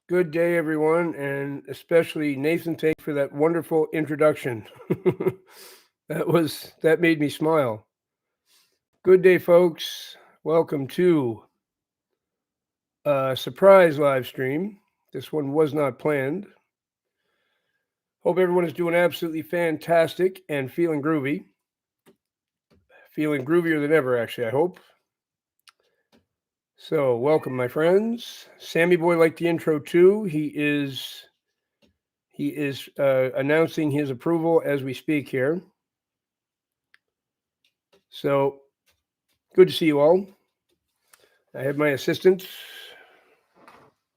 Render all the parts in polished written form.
Good day, everyone, and especially Nathan. Thank you for that wonderful introduction. That made me smile. Good day, folks. Welcome to a surprise live stream. This one was not planned. Hope everyone is doing absolutely fantastic and feeling groovy. Feeling groovier than ever, actually, I hope. So, welcome, my friends. Sammy Boy liked the intro too. He is announcing his approval as we speak here. So, good to see you all. I have my assistant.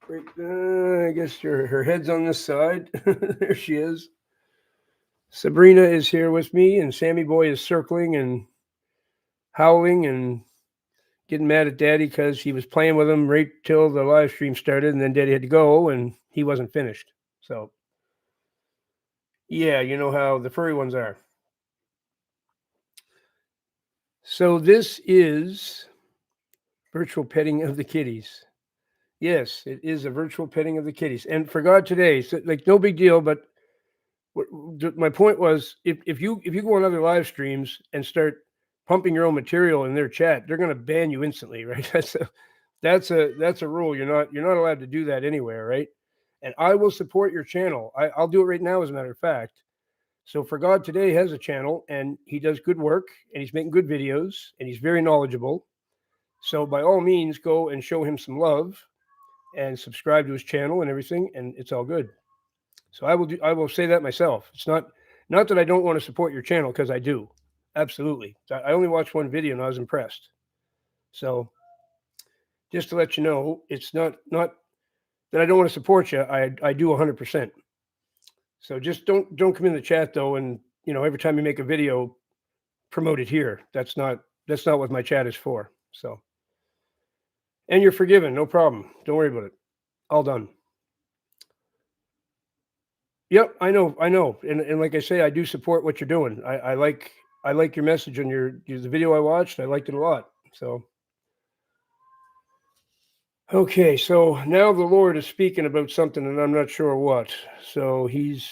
I guess her head's on this side. There she is. Sabrina is here with me, and Sammy Boy is circling and howling and getting mad at Daddy because he was playing with him right till the live stream started, and then Daddy had to go, and he wasn't finished. So, yeah, you know how the furry ones are. So this is virtual petting of the kitties. Yes, it is a virtual petting of the kitties. And for God today, so, like, no big deal, but my point was if you go on other live streams and start pumping your own material in their chat, they're going to ban you instantly, right? That's a rule. You're not allowed to do that anywhere, right? And I will support your channel. I'll do it right now, as a matter of fact. So for God today has a channel, and he does good work, and he's making good videos, and he's very knowledgeable. So by all means, go and show him some love and subscribe to his channel and everything, and it's all good. So I will say that myself. It's not that I don't want to support your channel, because I do. Absolutely. I only watched one video and I was impressed. So just to let you know, it's not that I don't want to support you. I do 100%. So just don't come in the chat though, and every time you make a video, promote it here. That's not what my chat is for. So, and you're forgiven, no problem. Don't worry about it. All done. Yep, I know, and like I say, I do support what you're doing. I like your message on the video I watched. I liked it a lot. So, okay, so now the Lord is speaking about something, and I'm not sure what. So he's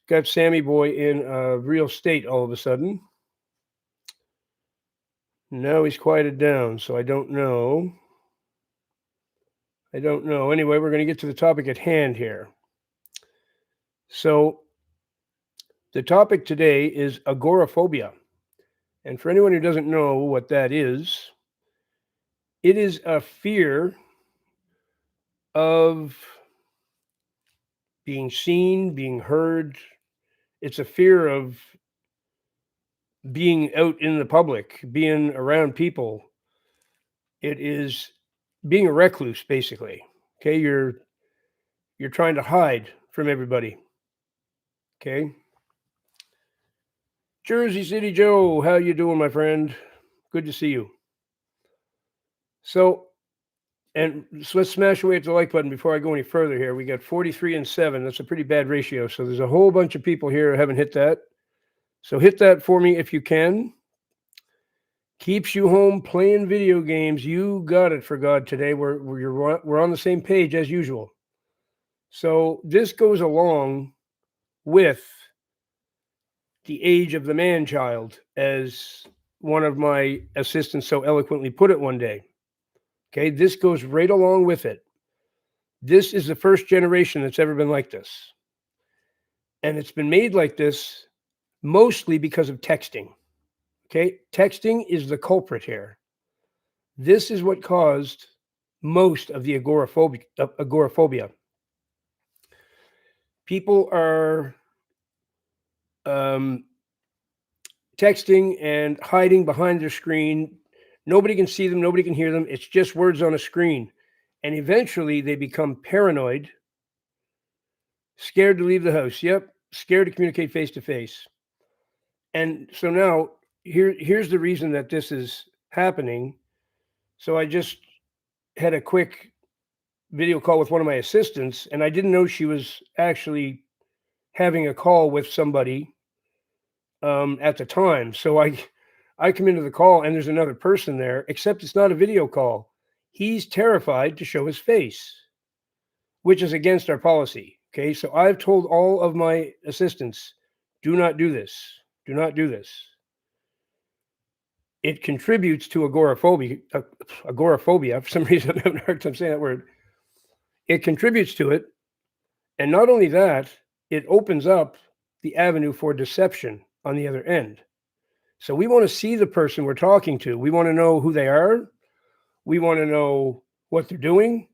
got Sammy Boy in a real state all of a sudden. Now he's quieted down, so I don't know. Anyway, we're going to get to the topic at hand here. So, the topic today is agoraphobia. And for anyone who doesn't know what that is, it is a fear of being seen, being heard. It's a fear of being out in the public, being around people. It is being a recluse, basically. Okay, you're trying to hide from everybody. Okay. Jersey City Joe, how you doing, my friend? Good to see you. So let's smash away at the like button before I go any further here. We got 43 and 7. That's a pretty bad ratio. So there's a whole bunch of people here who haven't hit that. So hit that for me if you can. Keeps you home playing video games. You got it, for God today. We're on the same page as usual. So this goes along with the age of the man-child, as one of my assistants so eloquently put it one day. Okay, this goes right along with it. This is the first generation that's ever been like this. And it's been made like this mostly because of texting. Okay, texting is the culprit here. This is what caused most of the agoraphobia. People are texting and hiding behind their screen. Nobody can see them. Nobody can hear them. It's just words on a screen. And eventually they become paranoid, scared to leave the house. Yep, scared to communicate face to face. And so now here's the reason that this is happening. So I just had a quick video call with one of my assistants, and I didn't know she was actually having a call with somebody at the time. So I come into the call, and there's another person there, except it's not a video call. He's terrified to show his face, which is against our policy. Okay, so I've told all of my assistants, do not do this. Do not do this. It contributes to agoraphobia. Agoraphobia, for some reason, I'm having a hard time saying that word. It contributes to it. And not only that, it opens up the avenue for deception on the other end. So we want to see the person we're talking to. We want to know who they are. We want to know what they're doing.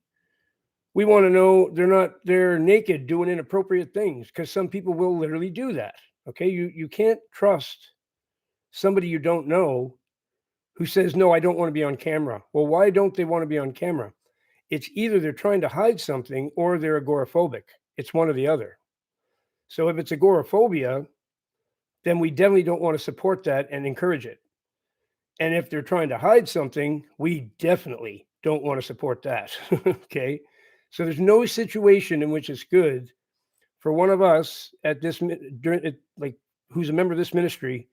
We want to know they're naked doing inappropriate things, because some people will literally do that. Okay, you can't trust somebody you don't know who says, no, I don't want to be on camera. Well, why don't they want to be on camera? It's either they're trying to hide something or they're agoraphobic. It's one or the other. So if it's agoraphobia, then we definitely don't want to support that and encourage it. And if they're trying to hide something, we definitely don't want to support that. Okay. So there's no situation in which it's good for one of us at this, like, who's a member of this ministry,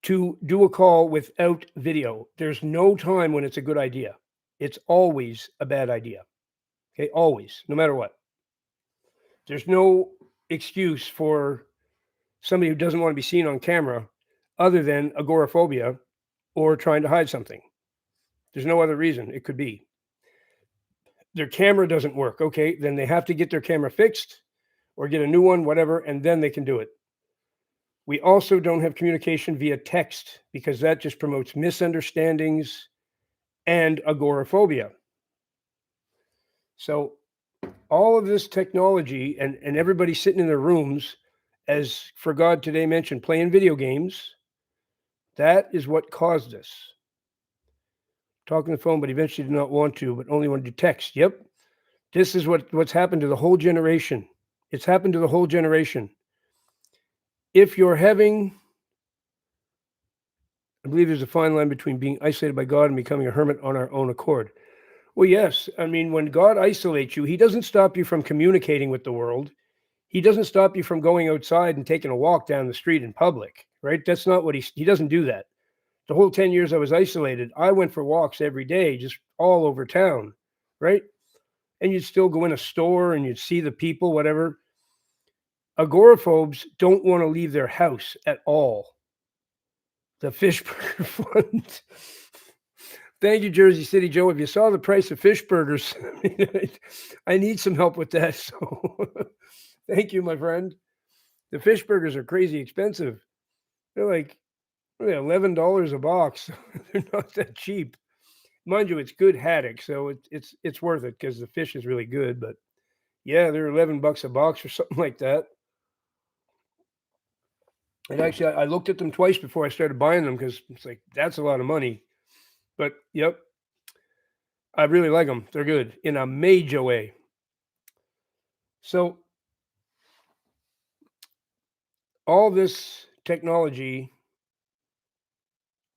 to do a call without video. There's no time when it's a good idea. It's always a bad idea. Okay. Always, no matter what. There's no excuse for somebody who doesn't want to be seen on camera other than agoraphobia or trying to hide something. There's no other reason it could be. Their camera doesn't work. Okay, then they have to get their camera fixed or get a new one, whatever, and then they can do it. We also don't have communication via text because that just promotes misunderstandings and agoraphobia. So all of this technology and everybody sitting in their rooms, as For God Today mentioned, playing video games, that is what caused this. Talking on the phone, but eventually did not want to, but only wanted to text. Yep. This is what's happened to the whole generation. It's happened to the whole generation. If you're having, I believe there's a fine line between being isolated by God and becoming a hermit on our own accord. Well, yes. I mean, when God isolates you, he doesn't stop you from communicating with the world. He doesn't stop you from going outside and taking a walk down the street in public, right? That's not what he doesn't do that. The whole 10 years I was isolated, I went for walks every day, just all over town, right? And you'd still go in a store and you'd see the people, whatever. Agoraphobes don't want to leave their house at all. The fish burger fund. Thank you, Jersey City Joe. If you saw the price of fish burgers, I need some help with that. So thank you, my friend. The fish burgers are crazy expensive. They're like $11 a box. They're not that cheap. Mind you, it's good haddock, so it's worth it because the fish is really good. But yeah, they're $11 a box or something like that. And actually, I looked at them twice before I started buying them because it's like, that's a lot of money. But yep, I really like them. They're good in a major way. So all this technology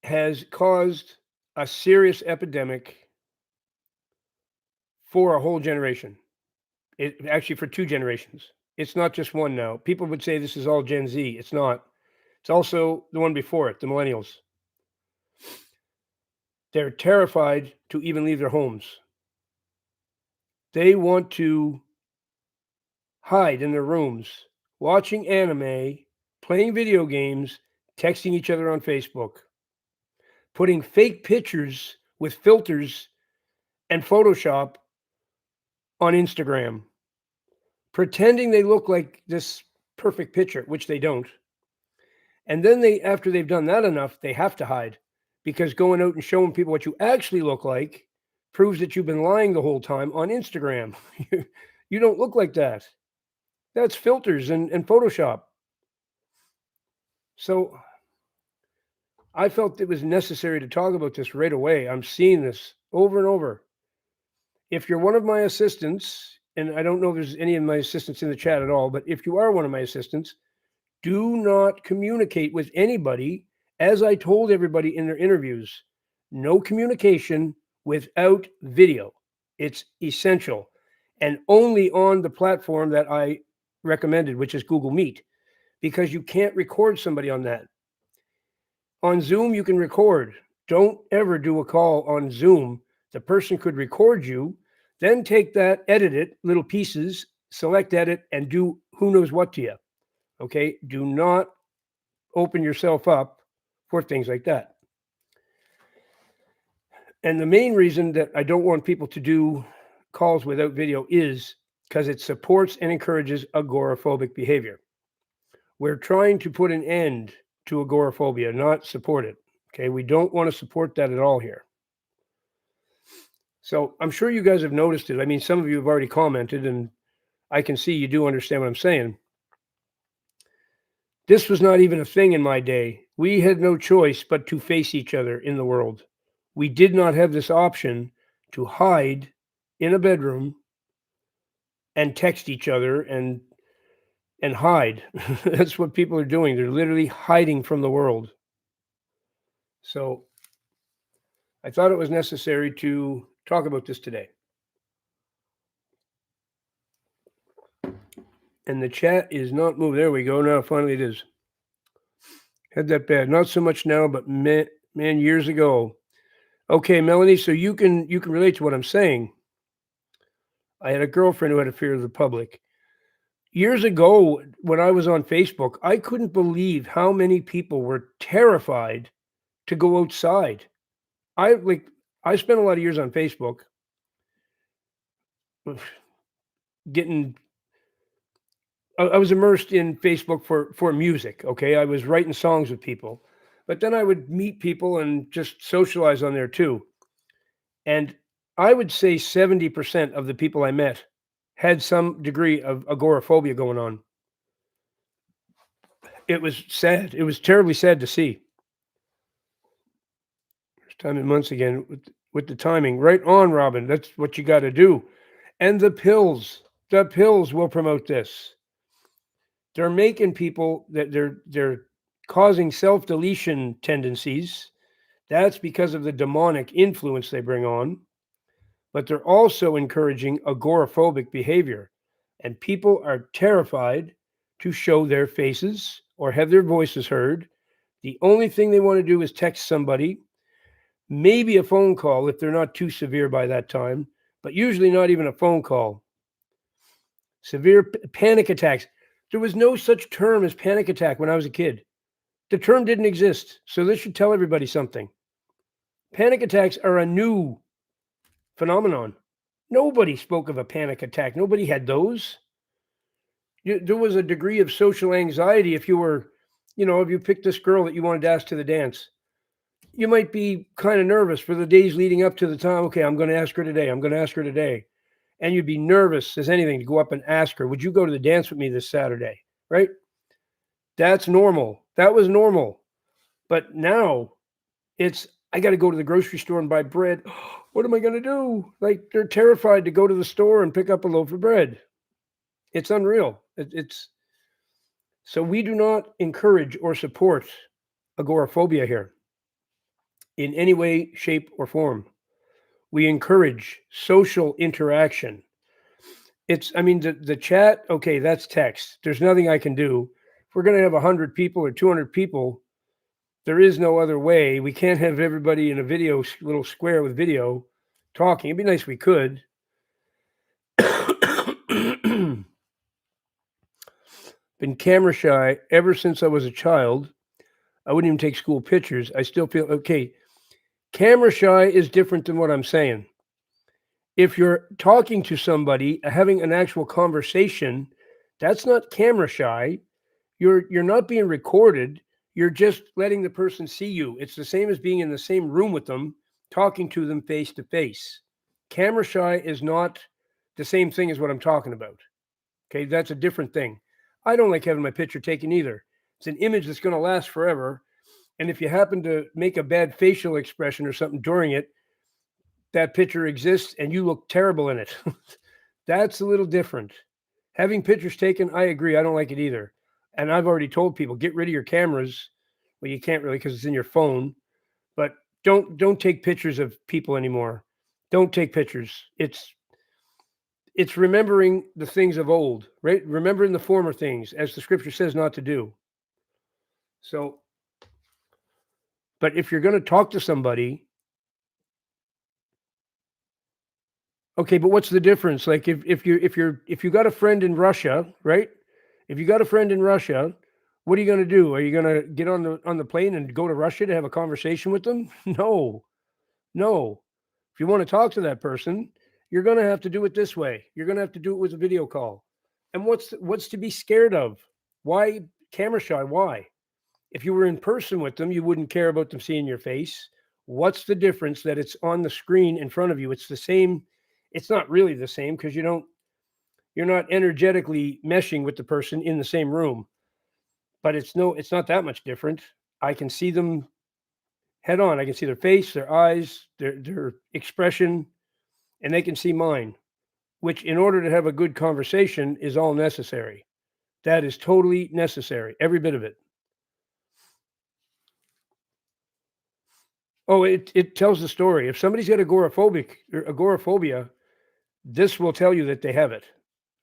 has caused a serious epidemic for a whole generation. It actually for 2 generations. It's not just one now. People would say this is all Gen Z. It's not. It's also the one before it, the millennials. They're terrified to even leave their homes. They want to hide in their rooms, watching anime, playing video games, texting each other on Facebook, putting fake pictures with filters and Photoshop on Instagram, pretending they look like this perfect picture, which they don't. And then after they've done that enough, they have to hide, because going out and showing people what you actually look like proves that you've been lying the whole time on Instagram. You don't look like that. That's filters and Photoshop. So I felt it was necessary to talk about this right away. I'm seeing this over and over. If you're one of my assistants, and I don't know if there's any of my assistants in the chat at all, but if you are one of my assistants, do not communicate with anybody. As I told everybody in their interviews, no communication without video. It's essential. And only on the platform that I recommended, which is Google Meet, because you can't record somebody on that. On Zoom, you can record. Don't ever do a call on Zoom. The person could record you, then take that, edit it, little pieces, select edit, and do who knows what to you. Okay? Do not open yourself up for things like that. And the main reason that I don't want people to do calls without video is because it supports and encourages agoraphobic behavior. We're trying to put an end to agoraphobia, not support it. Okay, we don't want to support that at all here. So I'm sure you guys have noticed it. I mean, some of you have already commented, and I can see you do understand what I'm saying. This was not even a thing in my day. We had no choice but to face each other in the world. We did not have this option to hide in a bedroom and text each other and hide. That's what people are doing. They're literally hiding from the world. So I thought it was necessary to talk about this today. And the chat is not moving. There we go. Now finally it is. Had that bad. Not so much now, but man, years ago. Okay, Melanie, so you can relate to what I'm saying. I had a girlfriend who had a fear of the public. Years ago, when I was on Facebook, I couldn't believe how many people were terrified to go outside. I spent a lot of years on Facebook getting I was immersed in Facebook for music, okay? I was writing songs with people. But then I would meet people and just socialize on there too. And I would say 70% of the people I met had some degree of agoraphobia going on. It was sad. It was terribly sad to see. First time in months again with the timing. Right on, Robin. That's what you got to do. And the pills will promote this. They're making people that they're causing self-deletion tendencies. That's because of the demonic influence they bring on. But they're also encouraging agoraphobic behavior. And people are terrified to show their faces or have their voices heard. The only thing they want to do is text somebody, maybe a phone call if they're not too severe by that time, but usually not even a phone call. Severe panic attacks. There was no such term as panic attack when I was a kid. The term didn't exist. So this should tell everybody something. Panic attacks are a new phenomenon. Nobody spoke of a panic attack. Nobody had those. There was a degree of social anxiety if you were, if you picked this girl that you wanted to ask to the dance. You might be kind of nervous for the days leading up to the time. Okay, I'm going to ask her today. I'm going to ask her today. And you'd be nervous as anything to go up and ask her, would you go to the dance with me this Saturday? Right? That's normal. That was normal. But now it's, I got to go to the grocery store and buy bread. What am I going to do? Like they're terrified to go to the store and pick up a loaf of bread. It's unreal. It's so we do not encourage or support agoraphobia here in any way, shape, or form. We encourage social interaction. The chat, okay, that's text. There's nothing I can do. If we're going to have 100 people or 200 people, there is no other way. We can't have everybody in a little square with video talking. It'd be nice if we could. Been camera shy ever since I was a child. I wouldn't even take school pictures. I still feel okay. Camera shy is different than what I'm saying. If you're talking to somebody, having an actual conversation, that's not camera shy. You're not being recorded. You're just letting the person see you. It's the same as being in the same room with them, talking to them face to face. Camera shy is not the same thing as what I'm talking about. Okay, that's a different thing. I don't like having my picture taken either. It's an image that's going to last forever. And if you happen to make a bad facial expression or something during it, that picture exists and you look terrible in it. That's a little different. Having pictures taken, I agree. I don't like it either. And I've already told people, get rid of your cameras. Well, you can't really because it's in your phone. But don't take pictures of people anymore. Don't take pictures. It's remembering the things of old, right? Remembering the former things, as the scripture says not to do. So But if you're going to talk to somebody, okay, but what's the difference? Like if you got a friend in Russia, right? If you got a friend in Russia, what are you going to do? Are you going to get on the plane and go to Russia to have a conversation with them? No. No. If you want to talk to that person, you're going to have to do it this way. You're going to have to do it with a video call. And what's to be scared of? Why camera shy? Why? If you were in person with them, you wouldn't care about them seeing your face. What's the difference that it's on the screen in front of you? It's the same. It's not really the same because you're not energetically meshing with the person in the same room. But it's not that much different. I can see them head on. I can see their face, their eyes, their expression, and they can see mine, which in order to have a good conversation is all necessary. That is totally necessary, every bit of it. Oh, it tells the story. If somebody's got agoraphobia, this will tell you that they have it.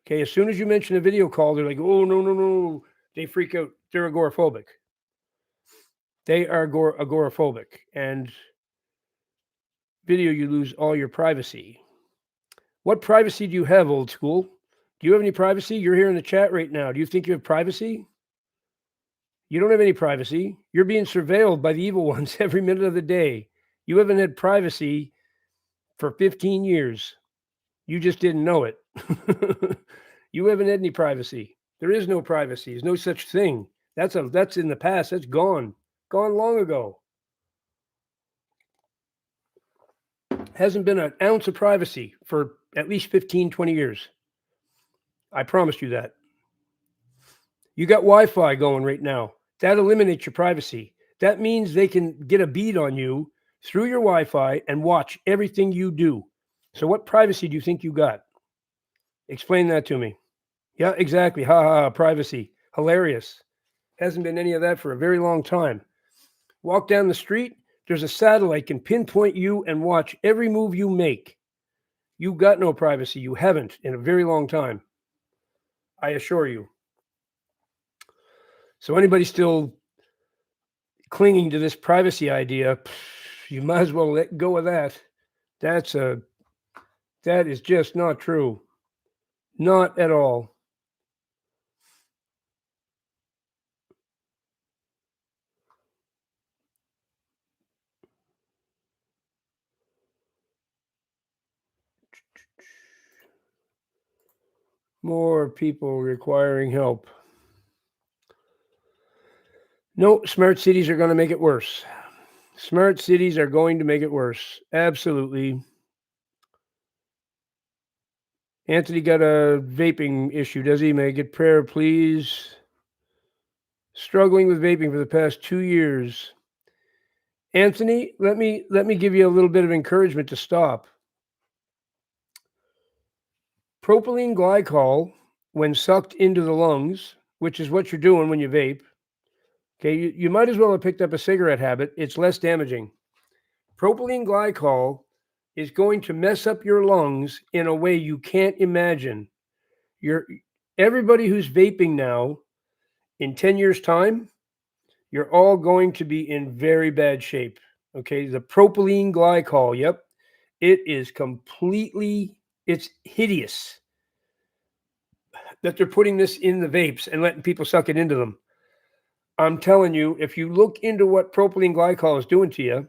Okay, as soon as you mention a video call, they're like, "Oh, no, no, no." They freak out. They're agoraphobic. They are agoraphobic. And video, you lose all your privacy. What privacy do you have, old school? Do you have any privacy? You're here in the chat right now. Do you think you have privacy? You don't have any privacy. You're being surveilled by the evil ones every minute of the day. You haven't had privacy for 15 years. You just didn't know it. You haven't had any privacy. There is no privacy. There's no such thing. That's in the past. That's gone. Gone long ago. Hasn't been an ounce of privacy for at least 15, 20 years. I promised you that. You got Wi-Fi going right now. That eliminates your privacy. That means they can get a bead on you through your Wi-Fi and watch everything you do. So what privacy do you think you got? Explain that to me. Yeah, exactly. Ha ha, privacy. Hilarious. Hasn't been any of that for a very long time. Walk down the street, there's a satellite can pinpoint you and watch every move you make. You got no privacy. You haven't in a very long time. I assure you. So anybody still clinging to this privacy idea, you might as well let go of that. That is just not true. Not at all. More people requiring help. No, smart cities are going to make it worse. Smart cities are going to make it worse. Absolutely. Anthony got a vaping issue, does he? May I get prayer, please? Struggling with vaping for the past 2 years. Anthony, let me give you a little bit of encouragement to stop. Propylene glycol, when sucked into the lungs, which is what you're doing when you vape, okay, you might as well have picked up a cigarette habit. It's less damaging. Propylene glycol is going to mess up your lungs in a way you can't imagine. Everybody who's vaping now, in 10 years' time, you're all going to be in very bad shape. Okay, the propylene glycol, yep, it is it's hideous that they're putting this in the vapes and letting people suck it into them. I'm telling you, if you look into what propylene glycol is doing to you,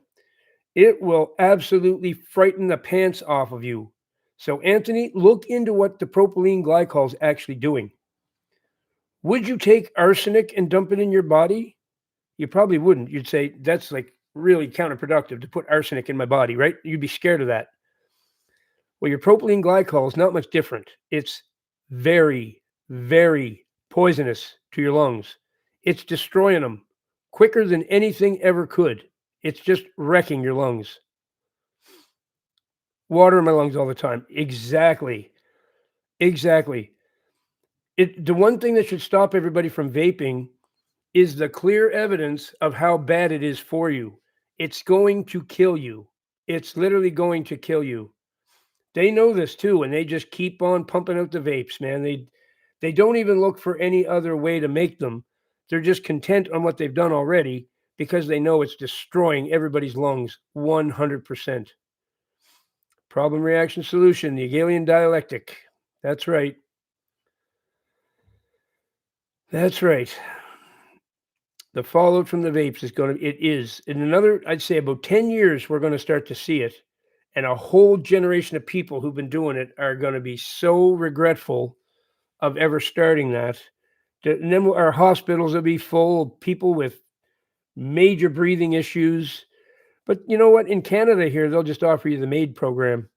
it will absolutely frighten the pants off of you. So, Anthony, look into what the propylene glycol is actually doing. Would you take arsenic and dump it in your body? You probably wouldn't. You'd say, that's like really counterproductive to put arsenic in my body, right? You'd be scared of that. Well, your propylene glycol is not much different. It's very, very poisonous to your lungs. It's destroying them quicker than anything ever could. It's just wrecking your lungs. Water in my lungs all the time. Exactly. Exactly. The one thing that should stop everybody from vaping is the clear evidence of how bad it is for you. It's going to kill you. It's literally going to kill you. They know this too, and they just keep on pumping out the vapes, man. They don't even look for any other way to make them. They're just content on what they've done already. because they know it's destroying everybody's lungs 100%. Problem, reaction, solution, the Hegelian dialectic. That's right. That's right. The fallout from the vapes is in another, I'd say about 10 years, we're going to start to see it. And a whole generation of people who've been doing it are going to be so regretful of ever starting that. And then our hospitals will be full of people with major breathing issues. But you know what? In Canada here, they'll just offer you the MAID program.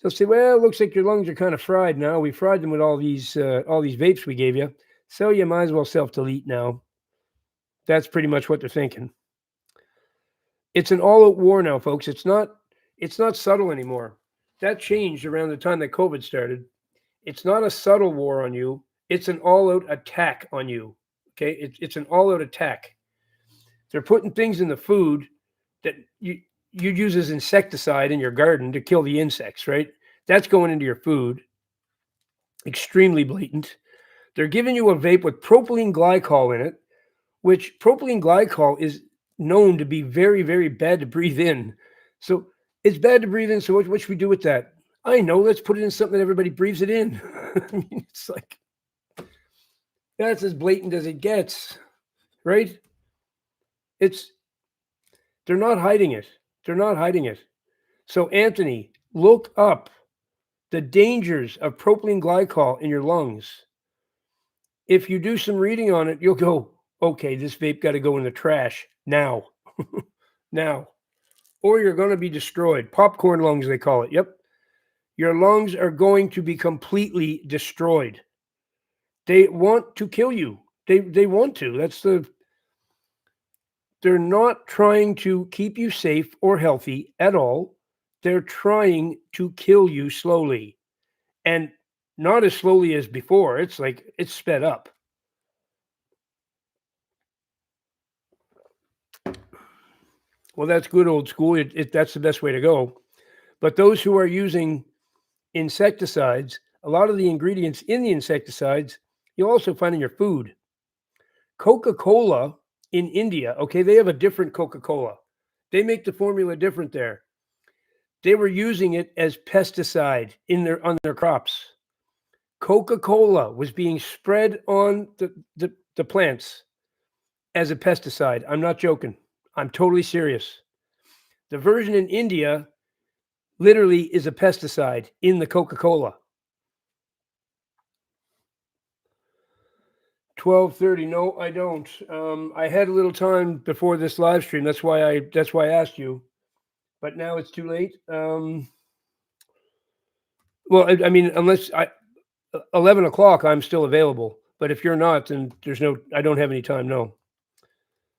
They'll say, "Well, it looks like your lungs are kind of fried now. We fried them with all these vapes we gave you, so you might as well self-delete now." That's pretty much what they're thinking. It's an all-out war now, folks. It's not subtle anymore. That changed around the time that COVID started. It's not a subtle war on you. It's an all-out attack on you. Okay, it's an all-out attack. They're putting things in the food that you'd use as insecticide in your garden to kill the insects, right? That's going into your food. Extremely blatant. They're giving you a vape with propylene glycol in it, which propylene glycol is known to be very, very bad to breathe in. So it's bad to breathe in. So what should we do with that? I know. Let's put it in something that everybody breathes it in. I mean, it's like, that's as blatant as it gets, right? They're not hiding it. They're not hiding it. So Anthony, look up the dangers of propylene glycol in your lungs. If you do some reading on it, you'll go, okay, this vape got to go in the trash now. Now. Or you're going to be destroyed. Popcorn lungs, they call it. Yep. Your lungs are going to be completely destroyed. They want to kill you. They want to. They're not trying to keep you safe or healthy at all. They're trying to kill you slowly. And not as slowly as before. It's like it's sped up. Well, that's good old school. That's the best way to go. But those who are using insecticides, a lot of the ingredients in the insecticides, you'll also find in your food. Coca-Cola in India, okay, they have a different Coca-Cola. They make the formula different there. They were using it as pesticide on their crops. Coca-Cola was being spread on the plants as a pesticide. I'm not joking. I'm totally serious. The version in India literally is a pesticide in the Coca-Cola. 12:30. No, I don't. I had a little time before this live stream. That's why I asked you. But now it's too late. Well, I mean, 11 o'clock, I'm still available. But if you're not, then I don't have any time. No.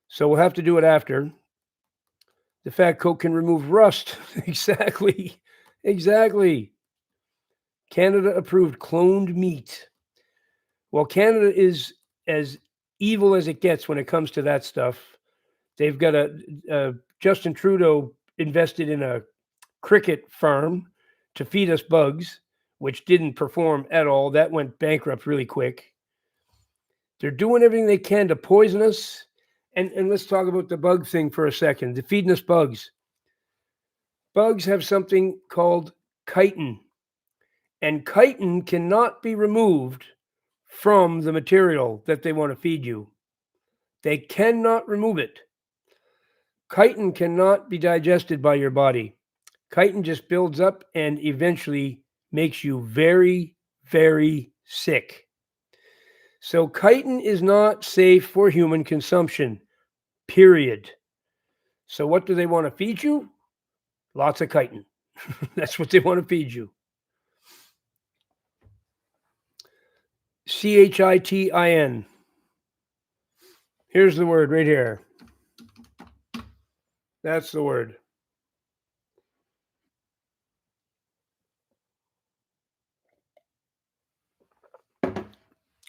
So we'll have to do it after. The fat Coke can remove rust. Exactly. Canada approved cloned meat. Well, Canada is as evil as it gets when it comes to that stuff. They've got Justin Trudeau invested in a cricket farm to feed us bugs, which didn't perform at all. That went bankrupt really quick. They're doing everything they can to poison us. And let's talk about the bug thing for a second. They're feeding us bugs. Bugs have something called chitin. And chitin cannot be removed from the material that they want to feed you. They cannot remove it. Chitin cannot be digested by your body. Chitin just builds up and eventually makes you very, very sick. So chitin is not safe for human consumption, period. So what do they want to feed you? Lots of chitin. That's what they want to feed you. CHITIN. Here's the word right here. That's the word.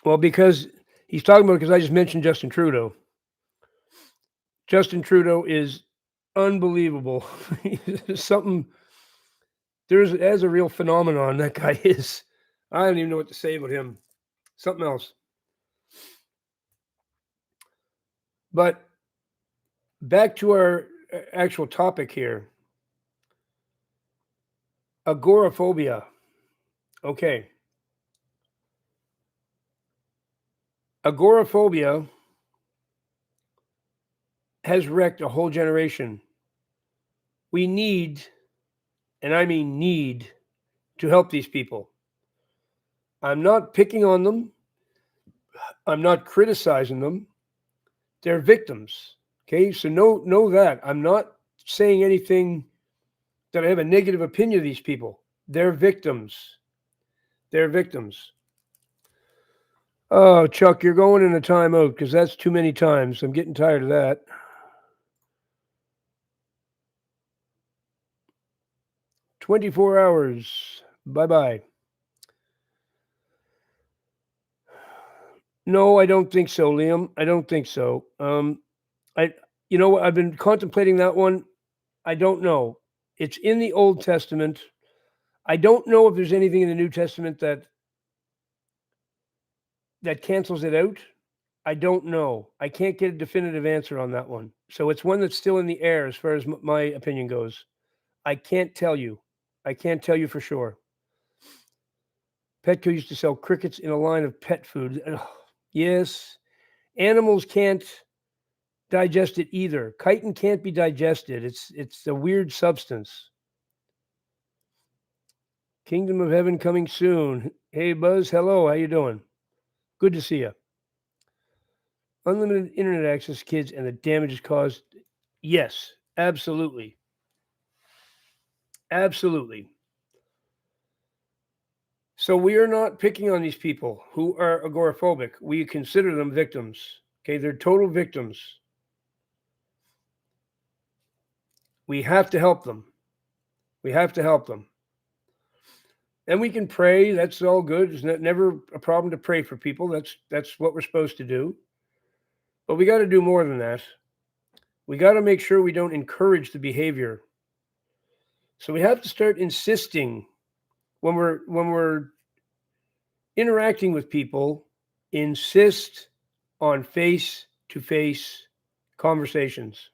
Well, because he's talking about, because I just mentioned Justin Trudeau. Justin Trudeau is unbelievable. There's a real phenomenon, that guy is. I don't even know what to say about him. Something else. But back to our actual topic here. Agoraphobia. Okay. Agoraphobia has wrecked a whole generation. We need, and I mean need, to help these people. I'm not picking on them. I'm not criticizing them. They're victims. Okay, so know that. I'm not saying anything that I have a negative opinion of these people. They're victims. They're victims. Oh, Chuck, you're going in a timeout because that's too many times. I'm getting tired of that. "24 hours. Bye-bye." No, I don't think so, Liam. I don't think so. I I've been contemplating that one. I don't know. It's in the Old Testament. I don't know if there's anything in the New Testament that cancels it out. I don't know. I can't get a definitive answer on that one. So it's one that's still in the air as far as my opinion goes. I can't tell you. I can't tell you for sure. Petco used to sell crickets in a line of pet food. Ugh, yes, animals can't digest it either. Chitin can't be digested. It's a weird substance. Kingdom of Heaven coming soon. Hey Buzz, hello. How you doing? Good to see you. Unlimited internet access, kids, and the damage caused. Yes, absolutely. Absolutely. So we are not picking on these people who are agoraphobic. We consider them victims. Okay, they're total victims. We have to help them. We have to help them. And we can pray. That's all good. It's never a problem to pray for people. That's what we're supposed to do. But we got to do more than that. We got to make sure we don't encourage the behavior. So we have to start insisting when we're interacting with people, insist on face-to-face conversations.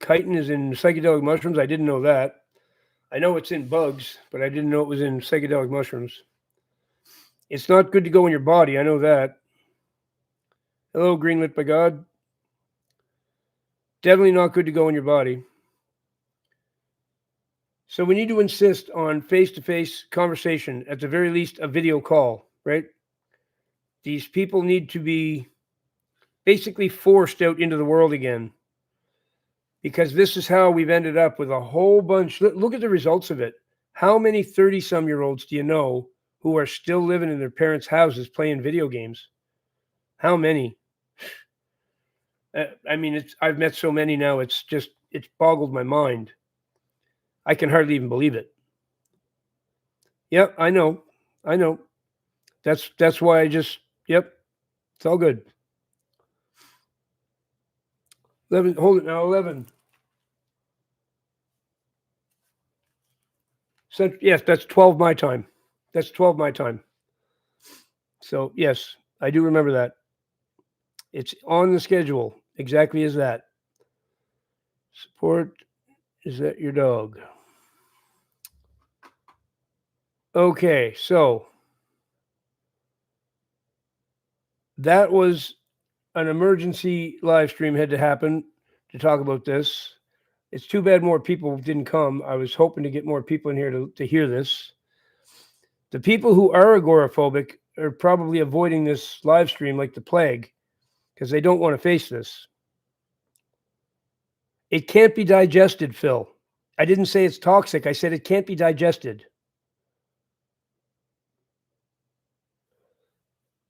Chitin is in psychedelic mushrooms. I didn't know that. I know it's in bugs, but I didn't know it was in psychedelic mushrooms. It's not good to go in your body. I know that. Hello, greenlit by God. Definitely not good to go in your body. So we need to insist on face-to-face conversation, at the very least, a video call, right? These people need to be basically forced out into the world again, because this is how we've ended up with a whole bunch. Look at the results of it. How many 30-some-year-olds do you know who are still living in their parents' houses playing video games? How many? I mean, I've met so many now. It's boggled my mind. I can hardly even believe it. Yep, I know. That's why yep, it's all good. 11, hold it now, 11. So, yes, that's 12 my time. That's 12 my time. So, yes, I do remember that. It's on the schedule, exactly as that. Support, is that your dog? Okay, so that was an emergency live stream had to happen to talk about this. It's too bad more people didn't come. I was hoping to get more people in here to hear this. The people who are agoraphobic are probably avoiding this live stream like the plague because they don't want to face this. It can't be digested, Phil. I didn't say it's toxic. I said it can't be digested.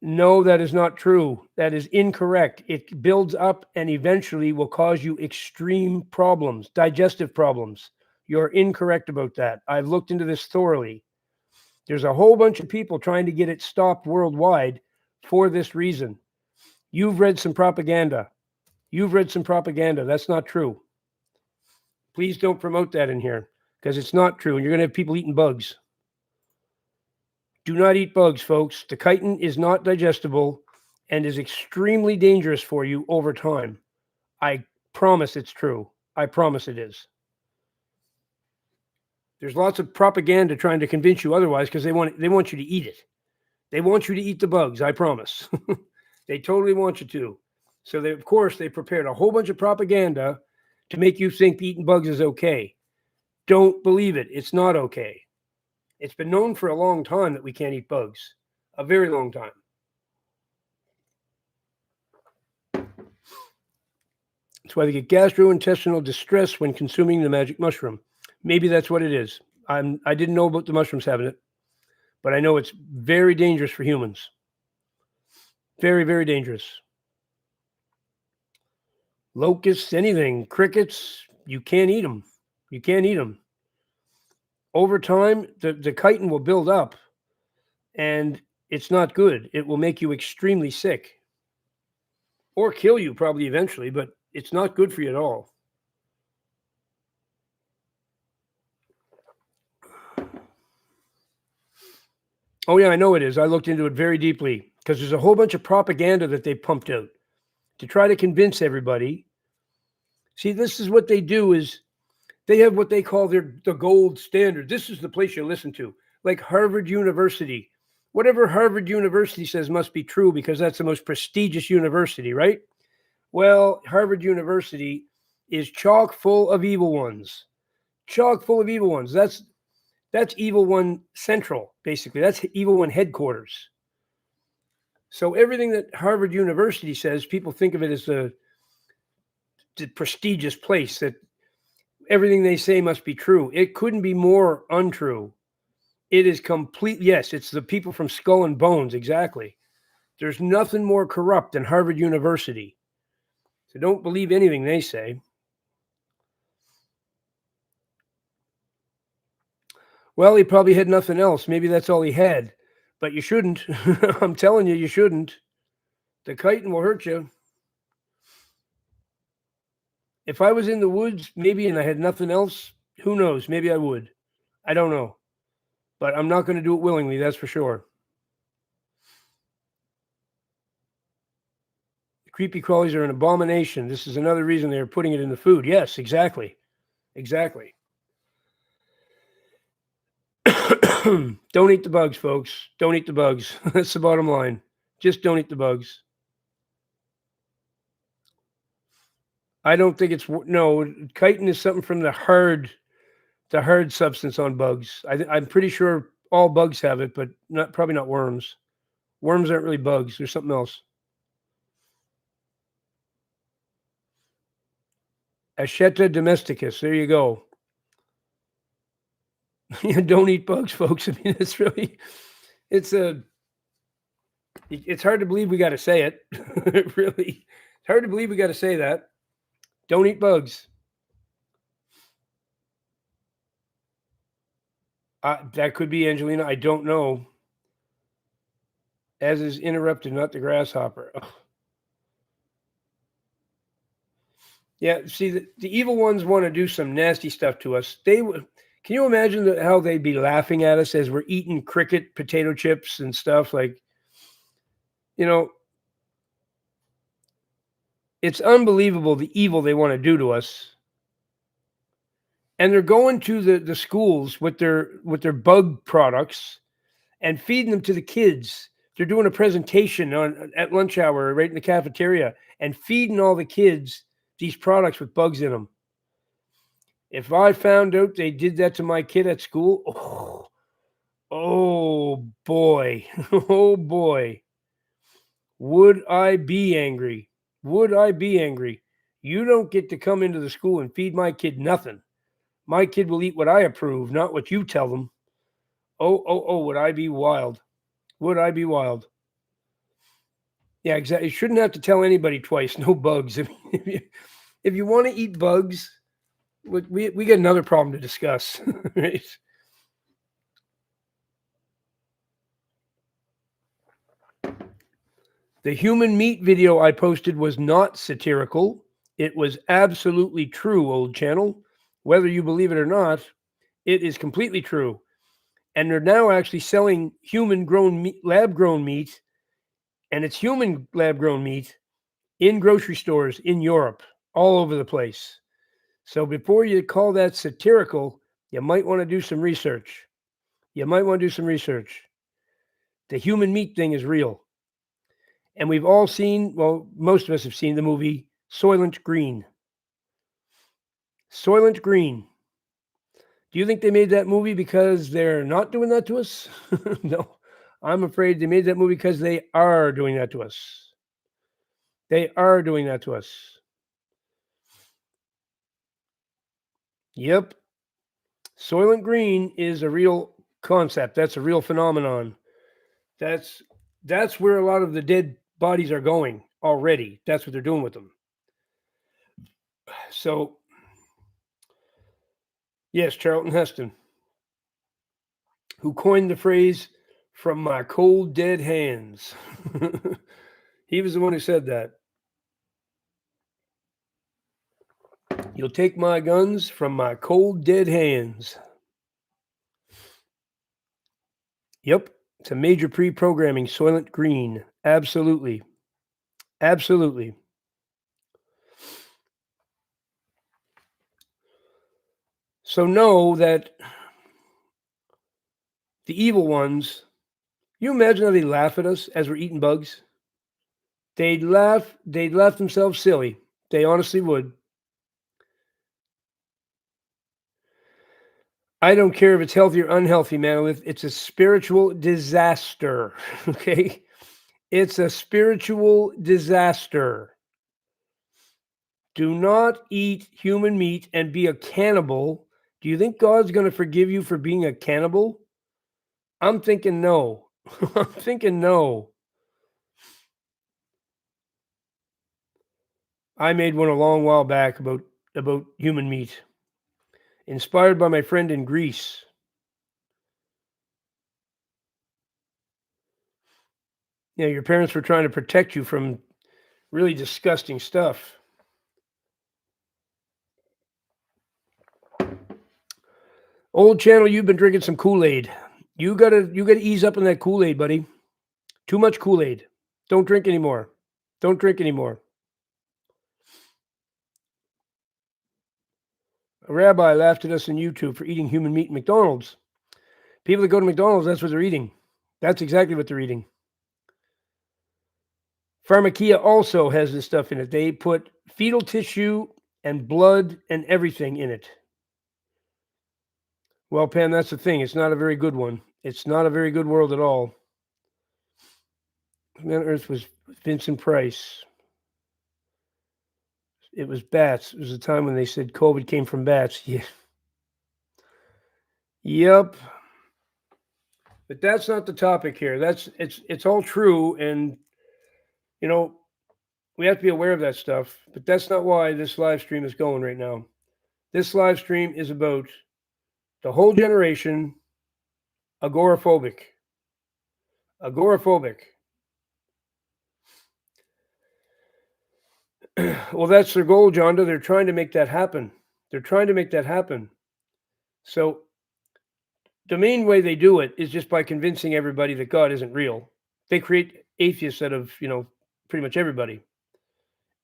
No, that is not true. That is incorrect. It builds up and eventually will cause you extreme problems, digestive problems. You're incorrect about that. I've looked into this thoroughly. There's a whole bunch of people trying to get it stopped worldwide for this reason. You've read some propaganda. That's not true. Please don't promote that in here because it's not true. And you're going to have people eating bugs. Do not eat bugs, folks. The chitin is not digestible. and is extremely dangerous for you over time. I promise it's true. I promise it is. There's lots of propaganda trying to convince you otherwise because they want you to eat it. They want you to eat the bugs, I promise. They totally want you to. So they, of course, they prepared a whole bunch of propaganda to make you think eating bugs is okay. Don't believe it. It's not okay. It's been known for a long time that we can't eat bugs. A very long time. That's why they get gastrointestinal distress when consuming the magic mushroom. Maybe that's what it is. I didn't know about the mushrooms having it, but I know it's very dangerous for humans. Very, very dangerous. Locusts, anything, crickets, you can't eat them. You can't eat them. Over time, the chitin will build up, and it's not good. It will make you extremely sick or kill you probably eventually, but it's not good for you at all. Oh, yeah, I know it is. I looked into it very deeply because there's a whole bunch of propaganda that they pumped out to try to convince everybody. See, this is what they do is they have what they call the gold standard. This is the place you listen to, like Harvard University. Whatever Harvard University says must be true because that's the most prestigious university, right? Well, Harvard University is chock full of evil ones. Chock full of evil ones. That's Evil One Central, basically. That's Evil One headquarters. So everything that Harvard University says, people think of it as the prestigious place that everything they say must be true. It couldn't be more untrue. It is complete. Yes, it's the people from Skull and Bones. Exactly. There's nothing more corrupt than Harvard University. So don't believe anything they say. Well, he probably had nothing else. Maybe that's all he had. But you shouldn't. I'm telling you, you shouldn't. The chitin will hurt you. If I was in the woods, maybe, and I had nothing else, who knows? Maybe I would. I don't know. But I'm not going to do it willingly, that's for sure. The creepy crawlies are an abomination. This is another reason they're putting it in the food. Yes, exactly. Exactly. Don't eat the bugs, folks. Don't eat the bugs. That's the bottom line. Just don't eat the bugs. I don't think it's no. Chitin is something from the hard substance on bugs. I'm pretty sure all bugs have it, but probably not worms. Worms aren't really bugs. There's something else. Acheta domesticus. There you go. Don't eat bugs, folks. I mean, it's hard to believe we got to say it. Really, it's hard to believe we got to say that. Don't eat bugs. That could be Angelina. I don't know. As is interrupted, not the grasshopper. Ugh. Yeah, see, the evil ones want to do some nasty stuff to us. Can you imagine how they'd be laughing at us as we're eating cricket potato chips and stuff? Like, it's unbelievable the evil they want to do to us. And they're going to the schools with their bug products and feeding them to the kids. They're doing a presentation at lunch hour right in the cafeteria and feeding all the kids these products with bugs in them. If I found out they did that to my kid at school, oh boy, oh boy, would I be angry? Would I be angry? You don't get to come into the school and feed my kid nothing. My kid will eat what I approve, not what you tell them. Oh, would I be wild? Would I be wild? Yeah, exactly. You shouldn't have to tell anybody twice. No bugs. If you want to eat bugs, we got another problem to discuss. Right? The human meat video I posted was not satirical. It was absolutely true, old channel. Whether you believe it or not, it is completely true. And they're now actually selling human-grown meat, lab-grown meat And it's human lab-grown meat in grocery stores in Europe, all over the place. So before you call that satirical, you might want to do some research. You might want to do some research. The human meat thing is real. And we've all seen, well, most of us have seen the movie Soylent Green. Soylent Green. Do you think they made that movie because they're not doing that to us? No. I'm afraid they made that movie because they are doing that to us. They are doing that to us. Yep. Soylent Green is a real concept. That's a real phenomenon. That's where a lot of the dead bodies are going already. That's what they're doing with them. So, yes, Charlton Heston, who coined the phrase "from my cold dead hands." He was the one who said that. You'll take my guns from my cold dead hands. Yep, it's a major pre-programming. Soylent Green. Absolutely. Absolutely. So know that the evil ones, you imagine how they laugh at us as we're eating bugs? They'd laugh themselves silly. They honestly would. I don't care if it's healthy or unhealthy, man. It's a spiritual disaster. Okay? It's a spiritual disaster. Do not eat human meat and be a cannibal. Do you think God's going to forgive you for being a cannibal? I'm thinking no. I'm thinking no. I made one a long while back about human meat, inspired by my friend in Greece. You know, your parents were trying to protect you from really disgusting stuff. Old channel, you've been drinking some Kool-Aid. You gotta ease up on that Kool-Aid, buddy. Too much Kool-Aid. Don't drink anymore. Don't drink anymore. A rabbi laughed at us on YouTube for eating human meat in McDonald's. People that go to McDonald's, that's what they're eating. That's exactly what they're eating. Pharmakia also has this stuff in it. They put fetal tissue and blood and everything in it. Well, Pam, that's the thing. It's not a very good one. It's not a very good world at all. Man on Earth was Vincent Price. It was bats. It was a time when they said COVID came from bats. Yeah. Yep. But that's not the topic here. It's all true, and you know, we have to be aware of that stuff. But that's not why this live stream is going right now. This live stream is about the whole generation agoraphobic. Agoraphobic. Well, that's their goal, Jonda. They're trying to make that happen. They're trying to make that happen. So the main way they do it is just by convincing everybody that God isn't real. They create atheists out of, pretty much everybody.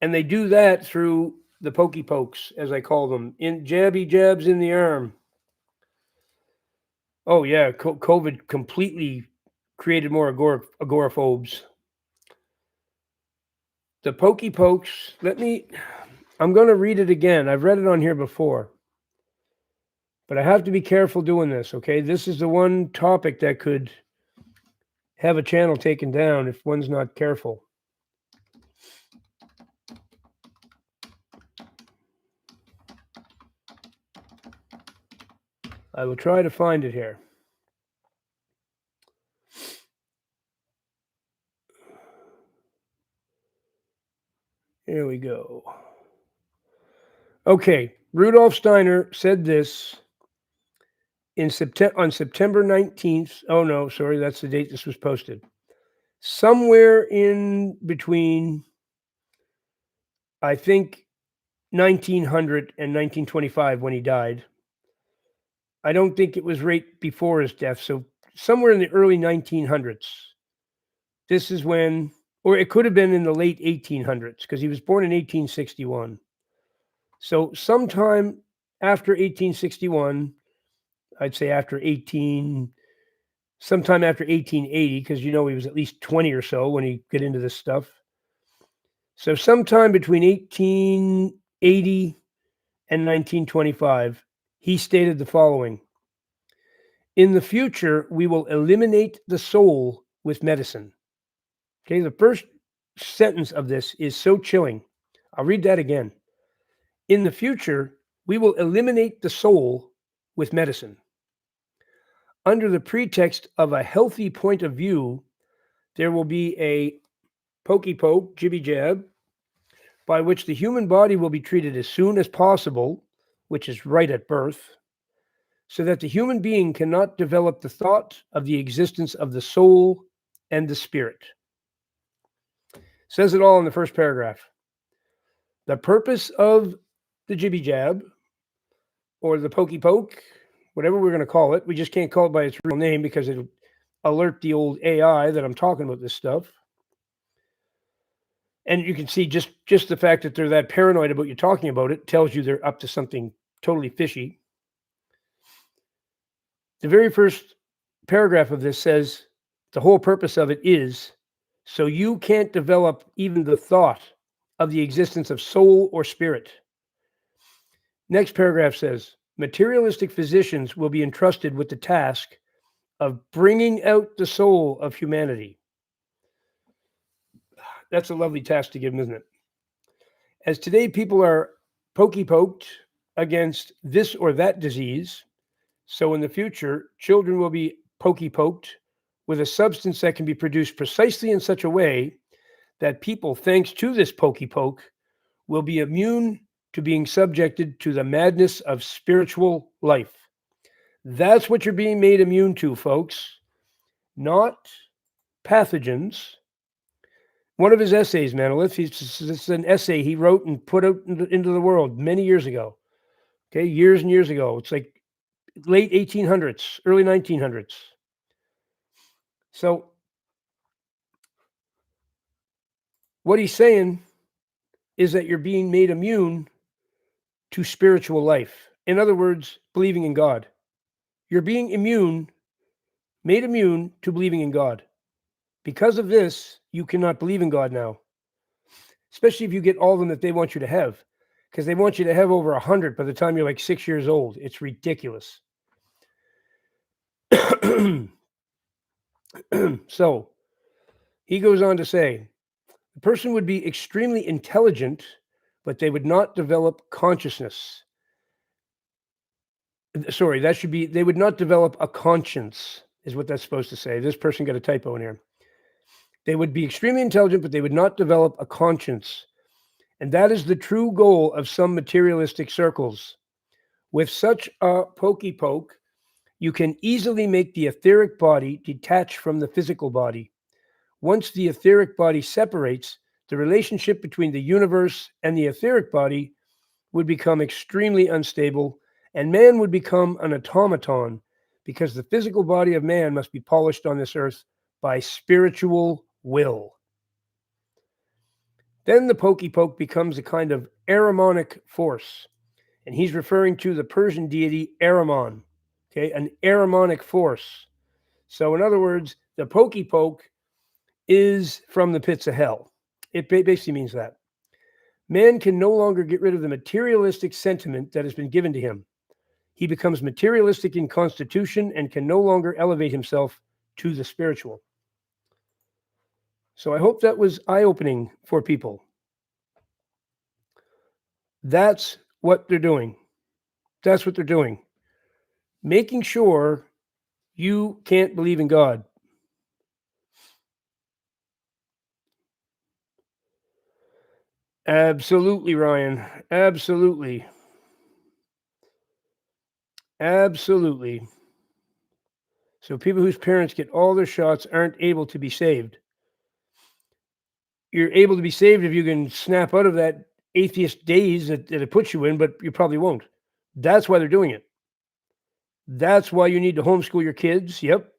And they do that through the pokey pokes, as I call them, in jabby jabs in the arm. Oh, yeah, COVID completely created more agoraphobes. The pokey pokes, I'm going to read it again. I've read it on here before. But I have to be careful doing this, okay? This is the one topic that could have a channel taken down if one's not careful. I will try to find it here. Here we go. Okay, Rudolf Steiner said this on September 19th. Oh, no, sorry, that's the date this was posted. Somewhere in between, I think, 1900 and 1925 when he died. I don't think it was right before his death, so somewhere in the early 1900s. This is when, or it could have been in the late 1800s because he was born in 1861. So sometime after 1861, I'd say sometime after 1880, because he was at least 20 or so when he get into this stuff. So sometime between 1880 and 1925, he stated the following: in the future, we will eliminate the soul with medicine. Okay, the first sentence of this is so chilling. I'll read that again. In the future, we will eliminate the soul with medicine. Under the pretext of a healthy point of view, there will be a pokey poke, jibby jab, by which the human body will be treated as soon as possible, which is right at birth, so that the human being cannot develop the thought of the existence of the soul and the spirit. Says it all in the first paragraph. The purpose of the jibby jab, or the pokey poke, whatever we're going to call it, we just can't call it by its real name because it'll alert the old AI that I'm talking about this stuff. And you can see just the fact that they're that paranoid about you talking about it tells you they're up to something totally fishy. The very first paragraph of this says the whole purpose of it is so you can't develop even the thought of the existence of soul or spirit. Next paragraph says materialistic physicians will be entrusted with the task of bringing out the soul of humanity. That's a lovely task to give them, isn't it? As today people are pokey-poked against this or that disease, so in the future, children will be pokey-poked with a substance that can be produced precisely in such a way that people, thanks to this pokey-poke, will be immune to being subjected to the madness of spiritual life. That's what you're being made immune to, folks, not pathogens. One of his essays, Manolith, it's an essay he wrote and put out into the world many years ago. Okay, years and years ago. It's like late 1800s, early 1900s. So what he's saying is that you're being made immune to spiritual life. In other words, believing in God. You're being made immune to believing in God. Because of this, you cannot believe in God now, especially if you get all of them that they want you to have, because they want you to have over 100 by the time you're like 6 years old. It's ridiculous. So he goes on to say, the person would be extremely intelligent, but they would not develop consciousness. Sorry, they would not develop a conscience, is what that's supposed to say. This person got a typo in here. They would be extremely intelligent, but they would not develop a conscience. And that is the true goal of some materialistic circles. With such a pokey poke, you can easily make the etheric body detach from the physical body. Once the etheric body separates, the relationship between the universe and the etheric body would become extremely unstable, and man would become an automaton, because the physical body of man must be polished on this earth by spiritual will. Then the pokey poke becomes a kind of Ahrimanic force, and he's referring to the Persian deity Ahriman, okay, an Ahrimanic force. So in other words, the pokey poke is from the pits of hell. It basically means that. Man can no longer get rid of the materialistic sentiment that has been given to him. He becomes materialistic in constitution and can no longer elevate himself to the spiritual. So I hope that was eye-opening for people. That's what they're doing. That's what they're doing. Making sure you can't believe in God. Absolutely, Ryan. Absolutely. Absolutely. So people whose parents get all their shots aren't able to be saved. You're able to be saved if you can snap out of that atheist daze that it puts you in, but you probably won't. That's why they're doing it. That's why you need to homeschool your kids. Yep.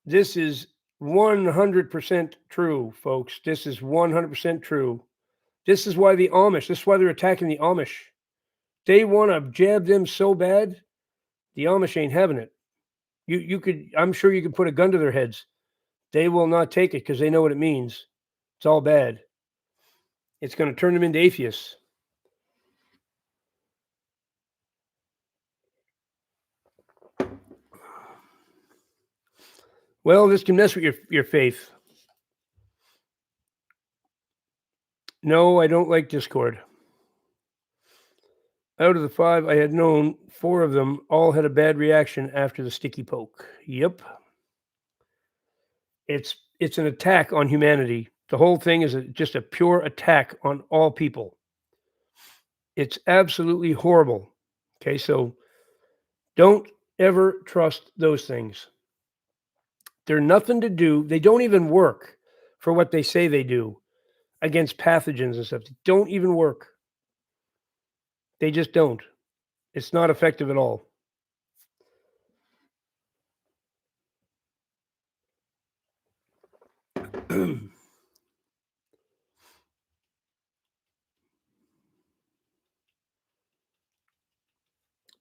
This is 100% true, folks. This is 100% true. This is why this is why they're attacking the Amish. They want to jab them so bad, the Amish ain't having it. I'm sure you could put a gun to their heads. They will not take it because they know what it means. It's all bad. It's going to turn them into atheists. Well, this can mess with your faith. No, I don't like Discord. Out of the 5 I had known, 4 of them all had a bad reaction after the sticky poke. Yep. It's an attack on humanity. The whole thing is just a pure attack on all people. It's absolutely horrible. Okay, so don't ever trust those things. They're nothing to do. They don't even work for what they say they do against pathogens and stuff. They don't even work. They just don't. It's not effective at all.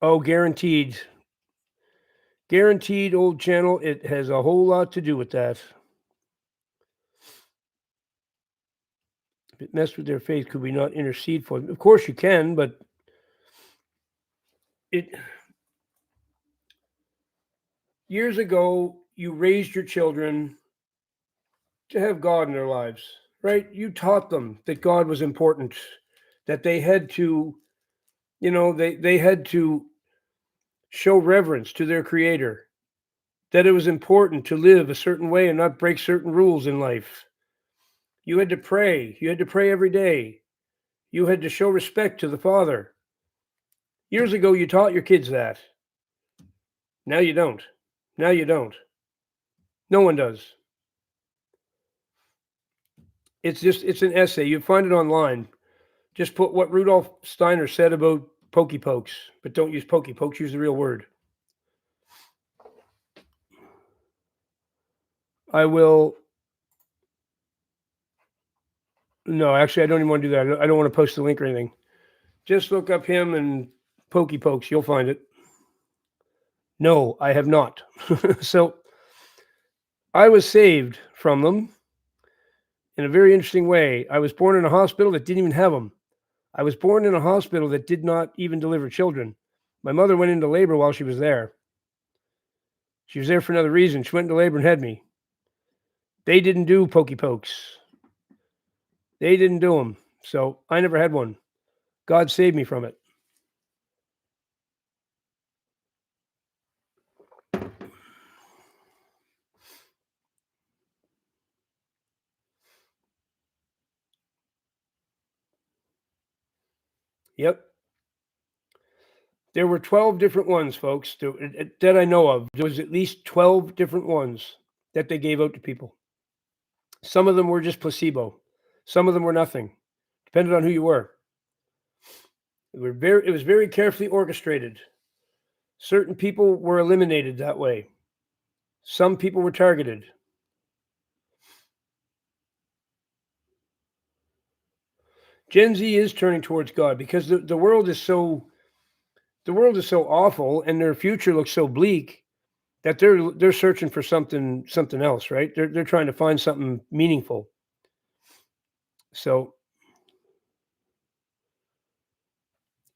Oh, guaranteed. Guaranteed, old channel. It has a whole lot to do with that. If it messed with their faith, could we not intercede for them? Of course you can, but years ago, you raised your children to have God in their lives, right? You taught them that God was important, that they had to, they had to show reverence to their creator, that it was important to live a certain way and not break certain rules in life. You had to pray. You had to pray every day. You had to show respect to the Father. Years ago, you taught your kids that. Now you don't. Now you don't. No one does. It's an essay. You find it online. Just put what Rudolf Steiner said about pokey pokes, but don't use pokey pokes. Use the real word. I will. No, actually, I don't even want to do that. I don't want to post the link or anything. Just look up him and pokey pokes. You'll find it. No, I have not. So I was saved from them in a very interesting way. I was born in a hospital that didn't even have them. I was born in a hospital that did not even deliver children. My mother went into labor while she was there. She was there for another reason. She went into labor and had me. They didn't do pokey pokes. They didn't do them. So I never had one. God saved me from it. Yep. There were 12 different ones, folks, that I know of. There was at least 12 different ones that they gave out to people. Some of them were just placebo. Some of them were nothing. Depended on who you were. It was very carefully orchestrated. Certain people were eliminated that way. Some people were targeted. Gen Z is turning towards God because the world is so awful and their future looks so bleak that they're searching for something else, right? They're trying to find something meaningful. So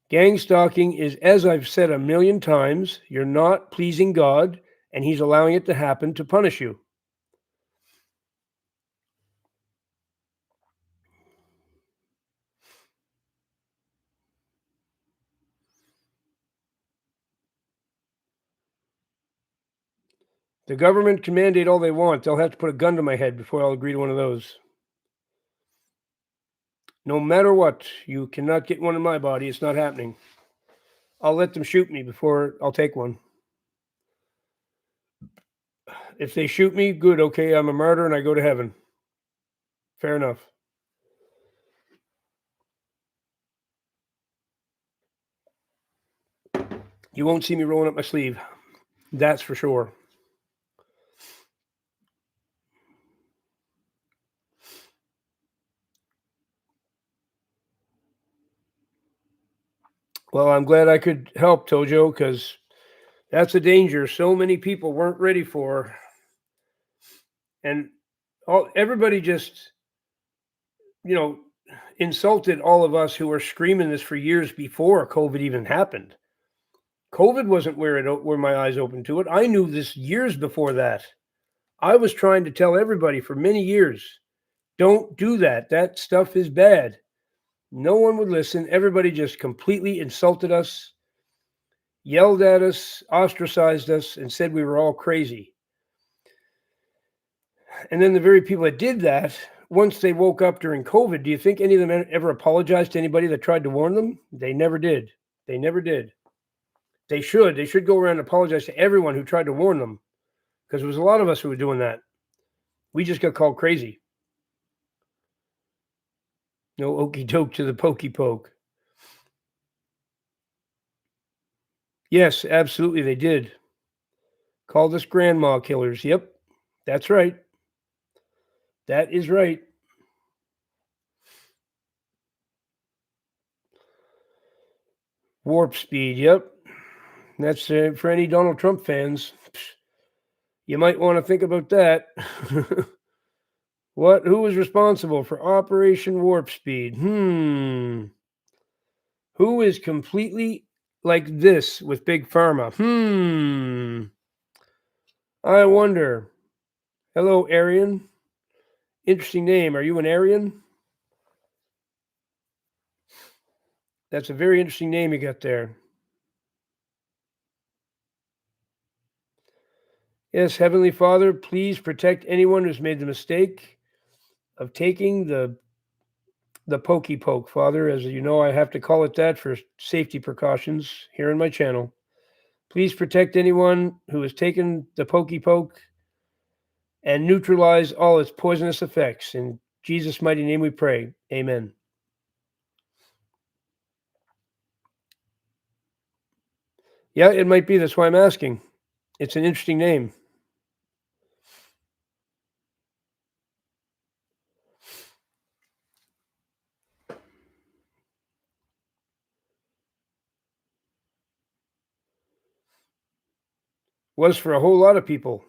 gang stalking is, as I've said a million times, you're not pleasing God and he's allowing it to happen to punish you. The government can mandate all they want. They'll have to put a gun to my head before I'll agree to one of those. No matter what, you cannot get one in my body. It's not happening. I'll let them shoot me before I'll take one. If they shoot me, good. Okay, I'm a martyr and I go to heaven. Fair enough. You won't see me rolling up my sleeve. That's for sure. Well, I'm glad I could help, Tojo, because that's a danger so many people weren't ready for. And everybody just, you know, insulted all of us who were screaming this for years before COVID even happened. COVID wasn't where my eyes opened to it. I knew this years before that. I was trying to tell everybody for many years, don't do that. That stuff is bad. No one would listen. Everybody just completely insulted us, yelled at us, ostracized us, and said we were all crazy. And then the very people that did that, once they woke up during COVID, do you think any of them ever apologized to anybody that tried to warn them? They never did. They never did. They should. They should go around and apologize to everyone who tried to warn them, because there was a lot of us who were doing that. We just got called crazy. No okey doke to the pokey poke. Yes, absolutely, they did. Called us grandma killers. Yep, that's right. That is right. Warp speed. Yep, that's for any Donald Trump fans. You might want to think about that. Who was responsible for Operation Warp Speed? Who is completely like this with Big Pharma? I wonder. Hello, Aryan. Interesting name. Are you an Aryan? That's a very interesting name you got there. Yes, Heavenly Father, please protect anyone who's made the mistake of taking the pokey poke, Father. As you know, I have to call it that for safety precautions here in my channel. Please protect anyone who has taken the pokey poke and neutralize all its poisonous effects. In Jesus' mighty name we pray. Amen. Yeah, it might be. That's why I'm asking. It's an interesting name. Was for a whole lot of people.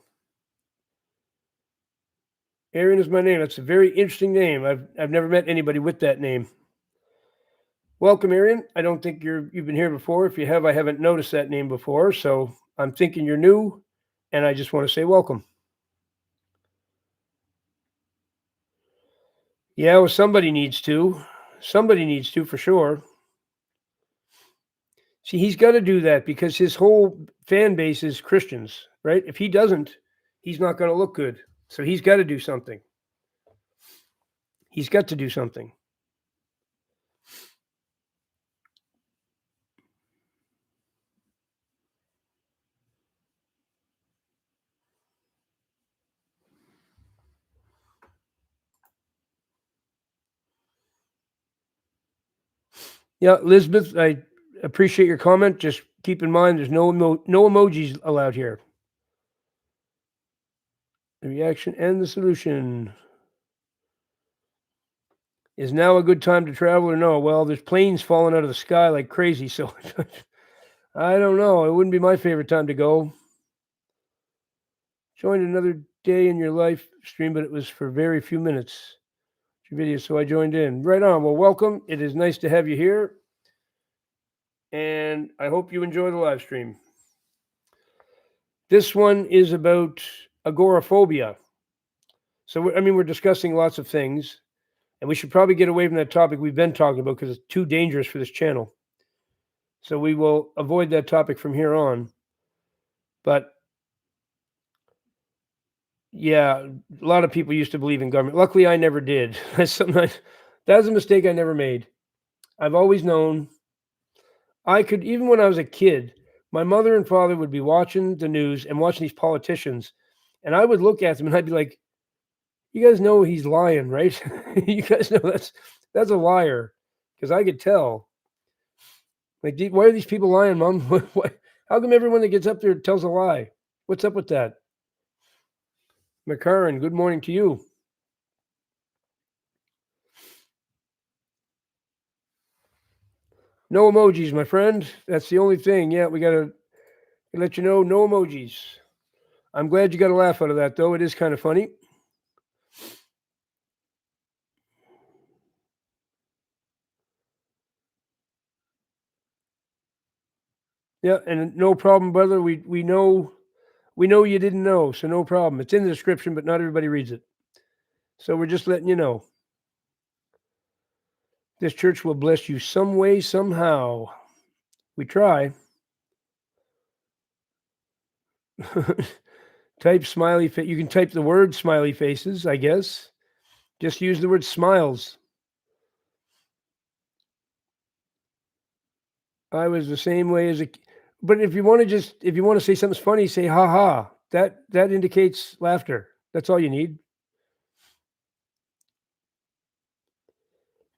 Aaron is my name. That's a very interesting name. I've never met anybody with that name. Welcome, Aaron. I don't think you've been here before. If you have, I haven't noticed that name before. So I'm thinking you're new, and I just want to say welcome. Yeah, well, somebody needs to. Somebody needs to for sure. See, he's got to do that because his whole fan base is Christians, right? If he doesn't, he's not going to look good. So he's got to do something. He's got to do something. Yeah, Elizabeth, I appreciate your comment. Just keep in mind there's no emojis allowed here. The reaction and the solution. Is now a good time to travel or no? Well, there's planes falling out of the sky like crazy, so I don't know. It wouldn't be my favorite time to go. Joined another day in your live stream, but it was for very few minutes. Your video, so I joined in. Right on. Well, welcome. It is nice to have you here, and I hope you enjoy the live stream. This one is about agoraphobia. So, we're discussing lots of things, and we should probably get away from that topic we've been talking about because it's too dangerous for this channel. So we will avoid that topic from here on. But yeah, a lot of people used to believe in government. Luckily, I never did. That's a mistake I never made. I've always known I could, even when I was a kid, my mother and father would be watching the news and watching these politicians, and I would look at them and I'd be like, "You guys know he's lying, right? You guys know that's a liar," because I could tell. Like, why are these people lying, Mom? How come everyone that gets up there tells a lie? What's up with that? McCarran, good morning to you. No emojis, my friend. That's the only thing. Yeah, we got to let you know, no emojis. I'm glad you got a laugh out of that, though. It is kind of funny. Yeah, and no problem, brother. We know you didn't know, so no problem. It's in the description, but not everybody reads it. So we're just letting you know. This church will bless you some way, somehow. We try. Type smiley face. You can type the word smiley faces, I guess. Just use the word smiles. I was the same way as a. But if you want to say something's funny, say ha ha. That indicates laughter. That's all you need.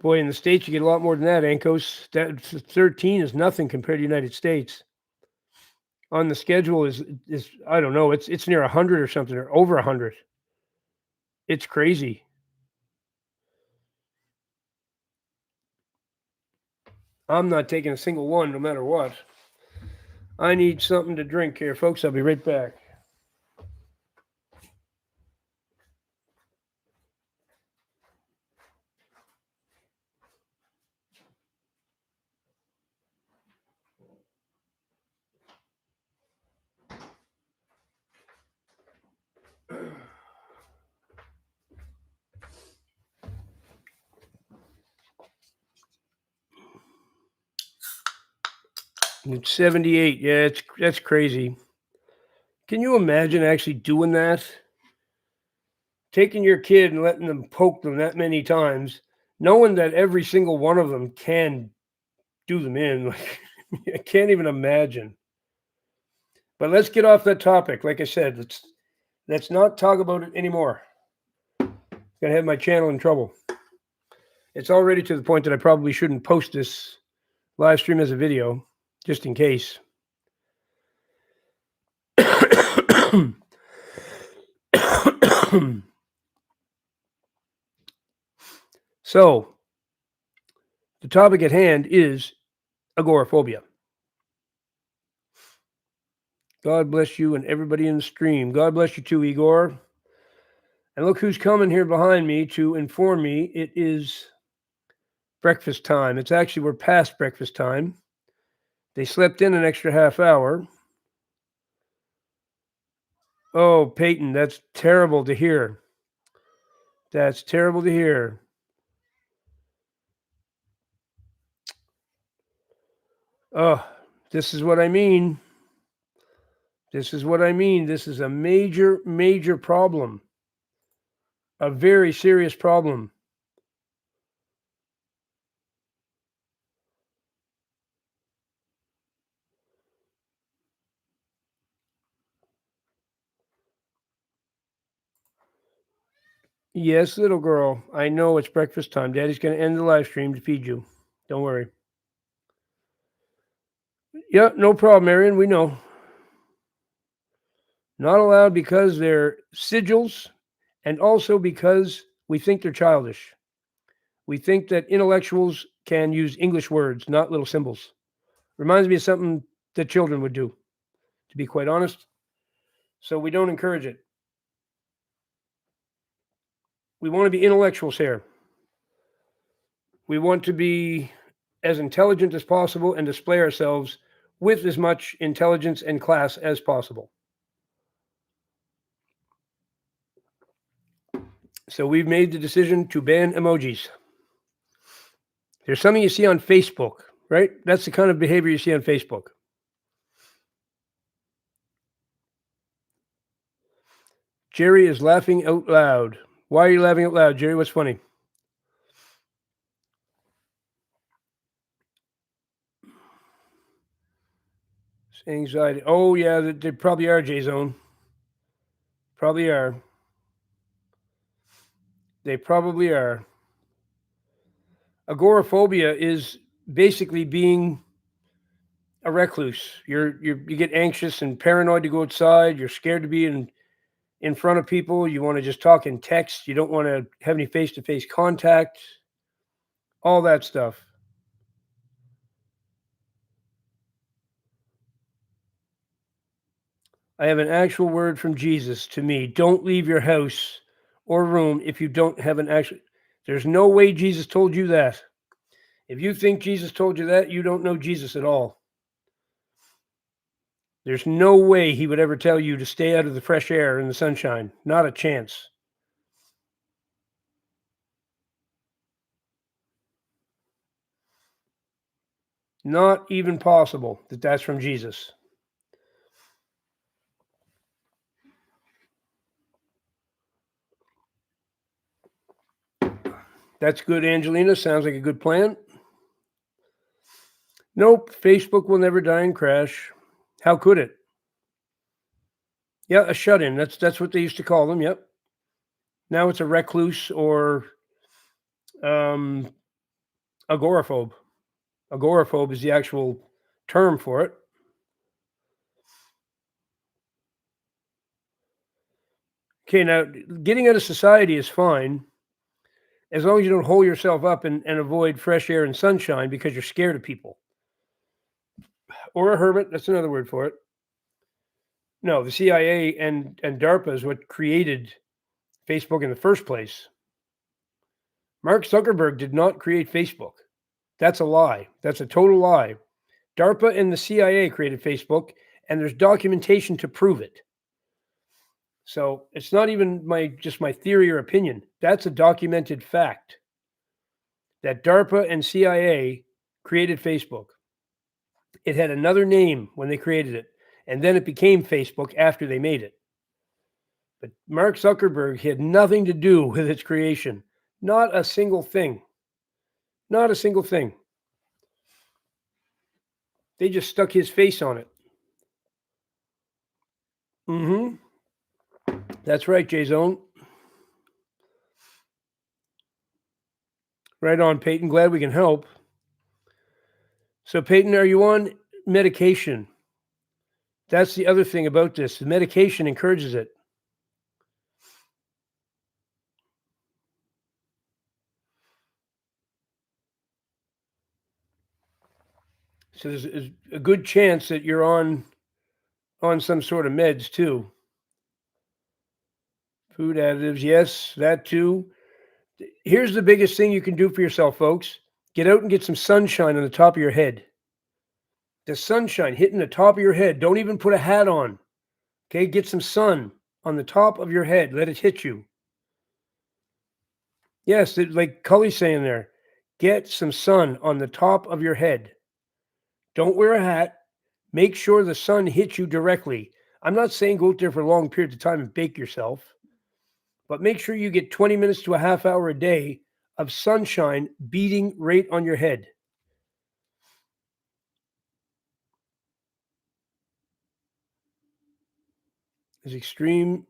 Boy, in the States, you get a lot more than that, Ankos. That 13 is nothing compared to the United States. On the schedule is I don't know. It's near 100 or something, or over 100. It's crazy. I'm not taking a single one, no matter what. I need something to drink here, folks. I'll be right back. It's 78. Yeah, that's crazy. Can you imagine actually doing that? Taking your kid and letting them poke them that many times, knowing that every single one of them can do them in. Like, I can't even imagine. But let's get off that topic. Like I said, let's not talk about it anymore. Gonna have my channel in trouble. It's already to the point that I probably shouldn't post this live stream as a video, just in case. So, the topic at hand is agoraphobia. God bless you and everybody in the stream. God bless you too, Igor. And look who's coming here behind me to inform me it is breakfast time. It's actually, we're past breakfast time. They slept in an extra half hour. Oh, Peyton, that's terrible to hear. That's terrible to hear. Oh, this is what I mean. This is what I mean. This is a major, major problem. A very serious problem. Yes, little girl. I know it's breakfast time. Daddy's going to end the live stream to feed you. Don't worry. Yeah, no problem, Marion. We know. Not allowed because they're sigils and also because we think they're childish. We think that intellectuals can use English words, not little symbols. Reminds me of something that children would do, to be quite honest. So we don't encourage it. We want to be intellectuals here. We want to be as intelligent as possible and display ourselves with as much intelligence and class as possible. So we've made the decision to ban emojis. There's something you see on Facebook, right? That's the kind of behavior you see on Facebook. Jerry is laughing out loud. Why are you laughing out loud, Jerry? What's funny? Anxiety. Oh, yeah, they probably are, J-Zone. Probably are. They probably are. Agoraphobia is basically being a recluse. You get anxious and paranoid to go outside. You're scared to be in front of people. You want to just talk in text. You don't want to have any face-to-face contact. All that stuff. I have an actual word from Jesus to me. Don't leave your house or room if you don't have an actual. There's no way Jesus told you that. If you think Jesus told you that, you don't know Jesus at all. There's no way he would ever tell you to stay out of the fresh air and the sunshine. Not a chance. Not even possible that that's from Jesus. That's good, Angelina. Sounds like a good plan. Nope, Facebook will never die and crash. How could it? Yeah, a shut-in. That's what they used to call them. Yep. Now it's a recluse or agoraphobe. Agoraphobe is the actual term for it. Okay, now getting out of society is fine as long as you don't hole yourself up and avoid fresh air and sunshine because you're scared of people. Or a hermit, that's another word for it. No, the CIA and DARPA is what created Facebook in the first place. Mark Zuckerberg did not create Facebook. That's a lie. That's a total lie. DARPA and the CIA created Facebook, and there's documentation to prove it. So it's not even just my theory or opinion. That's a documented fact that DARPA and CIA created Facebook. It had another name when they created it, and then it became Facebook after they made it. But Mark Zuckerberg had nothing to do with its creation. Not a single thing. Not a single thing. They just stuck his face on it. Mm-hmm. That's right, J-Zone. Right on, Peyton. Glad we can help. So, Peyton, are you on medication? That's the other thing about this. The medication encourages it. So there's a good chance that you're on some sort of meds too. Food additives, yes, that too. Here's the biggest thing you can do for yourself, folks. Get out and get some sunshine on the top of your head. The sunshine hitting the top of your head. Don't even put a hat on. Okay, get some sun on the top of your head. Let it hit you. Yes, like Cully's saying there. Get some sun on the top of your head. Don't wear a hat. Make sure the sun hits you directly. I'm not saying go out there for long periods of time and bake yourself, but make sure you get 20 minutes to a half hour a day of sunshine beating right on your head. Is extreme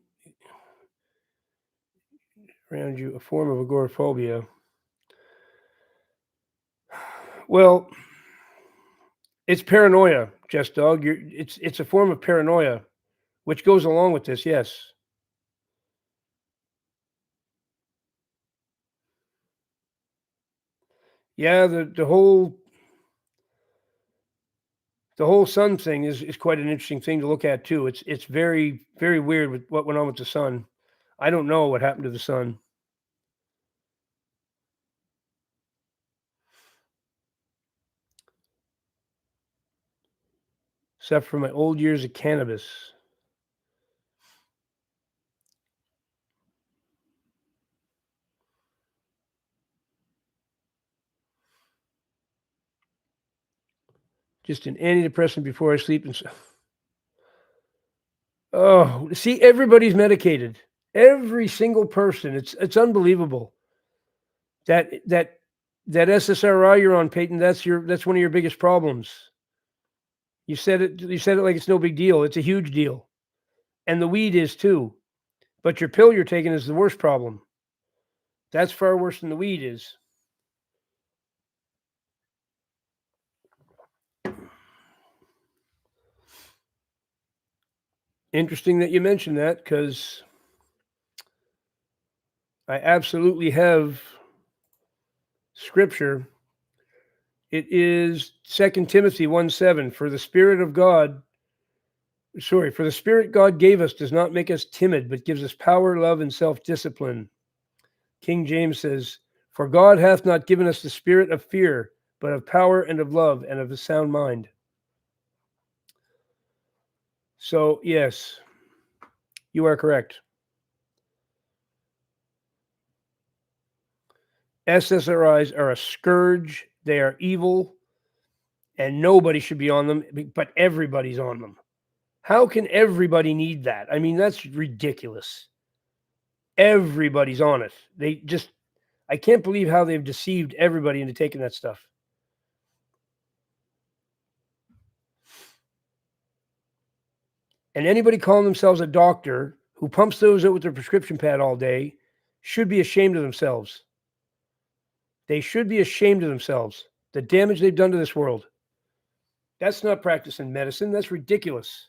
around you a form of agoraphobia? Well, it's paranoia, Just Dog. It's a form of paranoia, which goes along with this. Yes. Yeah. The whole sun thing is quite an interesting thing to look at too. It's very very weird with what went on with the sun. I don't know what happened to the sun, except for my old years of cannabis. Just an antidepressant before I sleep and oh, see, everybody's medicated. Every single person. It's unbelievable. That that that SSRI you're on, Peyton, that's one of your biggest problems. You said it like it's no big deal. It's a huge deal. And the weed is too. But your pill you're taking is the worst problem. That's far worse than the weed is. Interesting that you mentioned that because I absolutely have scripture. It is 2 Timothy 1:7. For the Spirit of God Sorry, for the Spirit God gave us does not make us timid, but gives us power, love, and self-discipline. King James says, for God hath not given us the spirit of fear, but of power and of love and of a sound mind. So, yes, you are correct. SSRIs are a scourge. They are evil, and nobody should be on them, but everybody's on them. How can everybody need that? I mean, that's ridiculous. Everybody's on it. I can't believe how they've deceived everybody into taking that stuff. And anybody calling themselves a doctor who pumps those out with their prescription pad all day should be ashamed of themselves. They should be ashamed of themselves. The damage they've done to this world. That's not practicing medicine. That's ridiculous.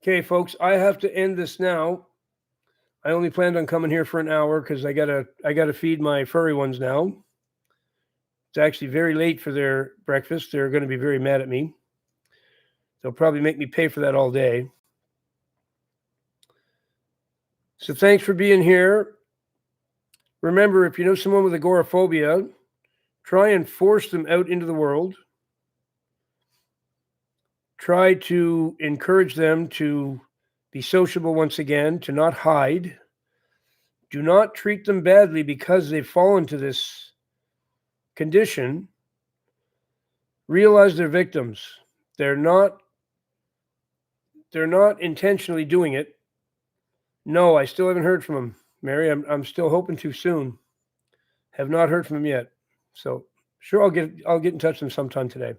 Okay, folks, I have to end this now. I only planned on coming here for an hour because I gotta feed my furry ones now. It's actually very late for their breakfast. They're going to be very mad at me. They'll probably make me pay for that all day. So thanks for being here. Remember, if you know someone with agoraphobia, try and force them out into the world. Try to encourage them to be sociable once again, to not hide. Do not treat them badly because they've fallen to this condition. Realize they're victims. They're not intentionally doing it. No, I still haven't heard from them, Mary. I'm still hoping to soon. Have not heard from them yet. So sure, I'll get in touch with them sometime today.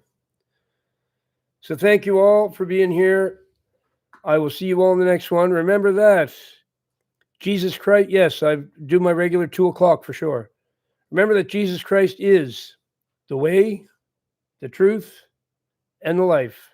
So thank you all for being here. I will see you all in the next one. Remember that Jesus Christ, yes, I do my regular 2:00 for sure. Remember that Jesus Christ is the way, the truth, and the life.